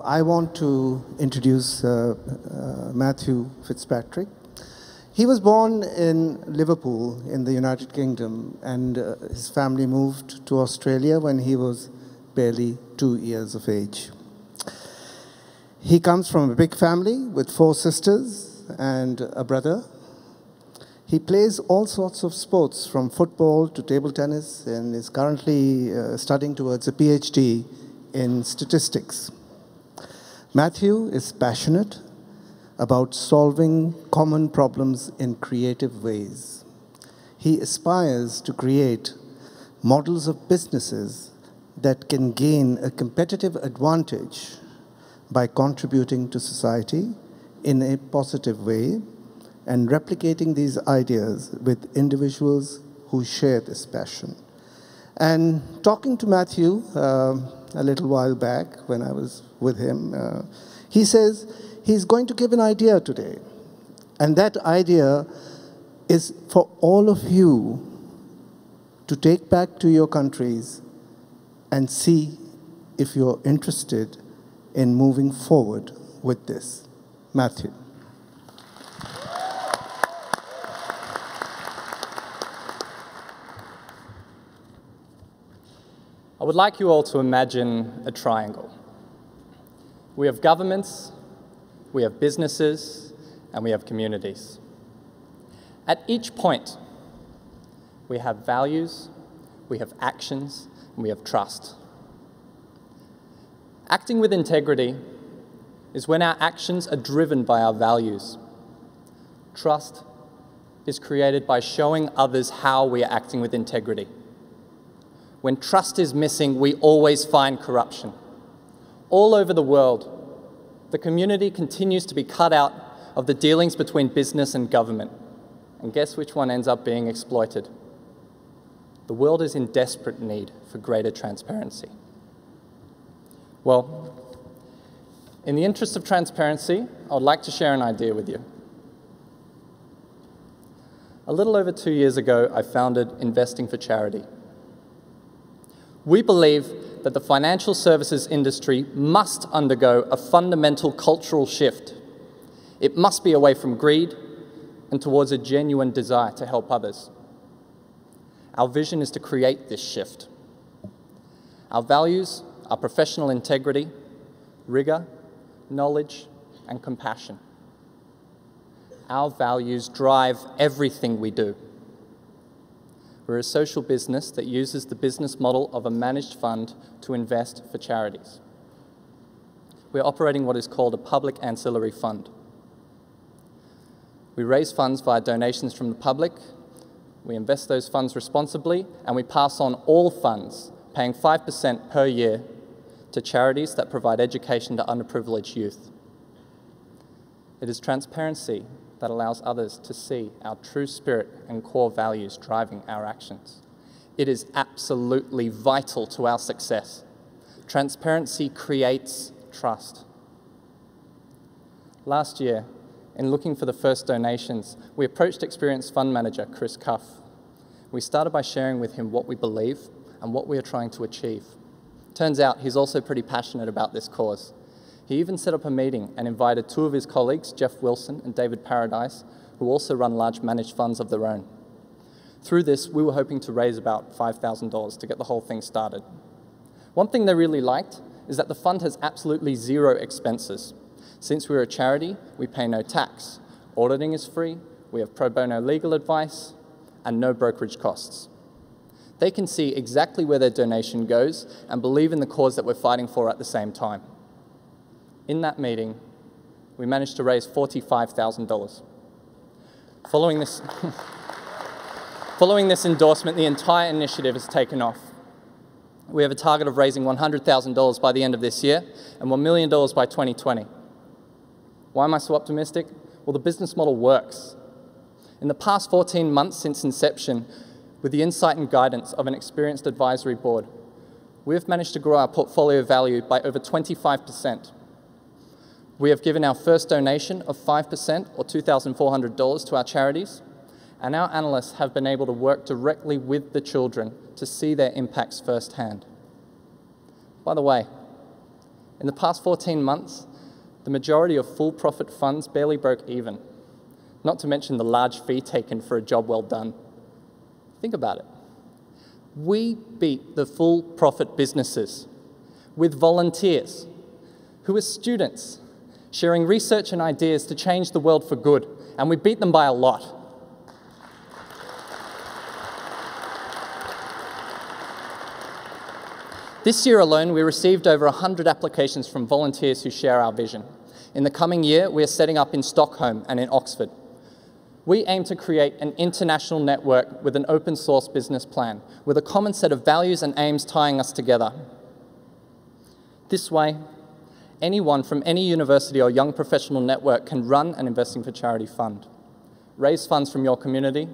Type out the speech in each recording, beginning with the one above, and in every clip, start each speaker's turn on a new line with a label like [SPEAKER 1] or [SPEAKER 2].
[SPEAKER 1] I want to introduce Matthew Fitzpatrick. He was born in Liverpool in the United Kingdom, and his family moved to Australia when he was barely 2 years of age. He comes from a big family with 4 sisters and a brother. He plays all sorts of sports, from football to table tennis, and is currently studying towards a PhD in statistics. Matthew is passionate about solving common problems in creative ways. He aspires to create models of businesses that can gain a competitive advantage by contributing to society in a positive way and replicating these ideas with individuals who share this passion. And talking to Matthew a little while back when I was with him, he says he's going to give an idea today. And that idea is for all of you to take back to your countries and see if you're interested in moving forward with this. Matthew.
[SPEAKER 2] I would like you all to imagine a triangle. We have governments, we have businesses, and we have communities. At each point, we have values, we have actions, and we have trust. Acting with integrity is when our actions are driven by our values. Trust is created by showing others how we are acting with integrity. When trust is missing, we always find corruption. All over the world, the community continues to be cut out of the dealings between business and government. And guess which one ends up being exploited? The world is in desperate need for greater transparency. Well, in the interest of transparency, I would like to share an idea with you. A little over 2 years ago, I founded Investing for Charity. We believe that the financial services industry must undergo a fundamental cultural shift. It must be away from greed and towards a genuine desire to help others. Our vision is to create this shift. Our values are professional integrity, rigor, knowledge, and compassion. Our values drive everything we do. We're a social business that uses the business model of a managed fund to invest for charities. We're operating what is called a public ancillary fund. We raise funds via donations from the public, we invest those funds responsibly, and we pass on all funds, paying 5% per year, to charities that provide education to underprivileged youth. It is transparency that allows others to see our true spirit and core values driving our actions. It is absolutely vital to our success. Transparency creates trust. Last year, in looking for the first donations, we approached experienced fund manager Chris Cuff. We started by sharing with him what we believe and what we are trying to achieve. Turns out he's also pretty passionate about this cause. He even set up a meeting and invited 2 of his colleagues, Jeff Wilson and David Paradise, who also run large managed funds of their own. Through this, we were hoping to raise about $5,000 to get the whole thing started. One thing they really liked is that the fund has absolutely 0 expenses. Since we're a charity, we pay no tax. Auditing is free, we have pro bono legal advice, and no brokerage costs. They can see exactly where their donation goes and believe in the cause that we're fighting for at the same time. In that meeting, we managed to raise $45,000. Following this endorsement, the entire initiative has taken off. We have a target of raising $100,000 by the end of this year and $1 million by 2020. Why am I so optimistic? Well, the business model works. In the past 14 months since inception, with the insight and guidance of an experienced advisory board, we have managed to grow our portfolio value by over 25%. We have given our first donation of 5% or $2,400 to our charities, and our analysts have been able to work directly with the children to see their impacts firsthand. By the way, In the past 14 months, the majority of full-profit funds barely broke even, not to mention the large fee taken for a job well done. Think about it. We beat the full-profit businesses with volunteers who are students sharing research and ideas to change the world for good, and we beat them by a lot. This year alone, we received over 100 applications from volunteers who share our vision. In the coming year, we are setting up in Stockholm and in Oxford. We aim to create an international network with an open source business plan, with a common set of values and aims tying us together. This way, anyone from any university or young professional network can run an Investing for Charity fund, raise funds from your community,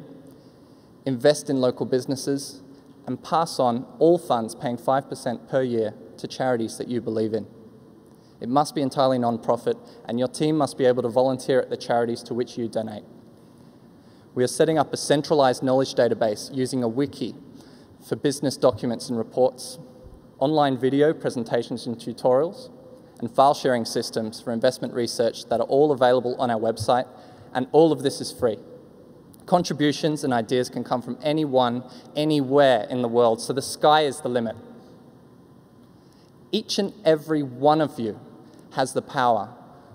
[SPEAKER 2] invest in local businesses, and pass on all funds paying 5% per year to charities that you believe in. It must be entirely non-profit, and your team must be able to volunteer at the charities to which you donate. We are setting up a centralized knowledge database using a wiki for business documents and reports, online video presentations and tutorials, and file sharing systems for investment research that are all available on our website, and all of this is free. Contributions and ideas can come from anyone, anywhere in the world, so the sky is the limit. Each and every one of you has the power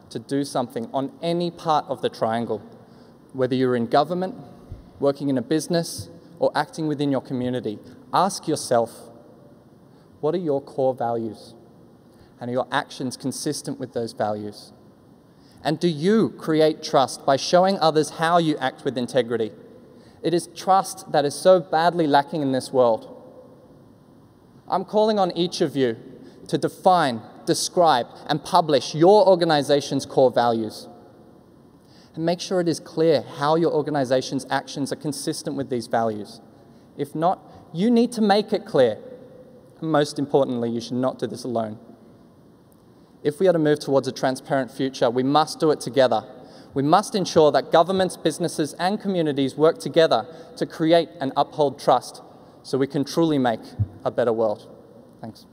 [SPEAKER 2] to do something on any part of the triangle, whether you're in government, working in a business, or acting within your community. Ask yourself, what are your core values? And are your actions consistent with those values? And do you create trust by showing others how you act with integrity? It is trust that is so badly lacking in this world. I'm calling on each of you to define, describe, and publish your organization's core values. And make sure it is clear how your organization's actions are consistent with these values. If not, you need to make it clear. And most importantly, you should not do this alone. If we are to move towards a transparent future, we must do it together. We must ensure that governments, businesses, and communities work together to create and uphold trust so we can truly make a better world. Thanks.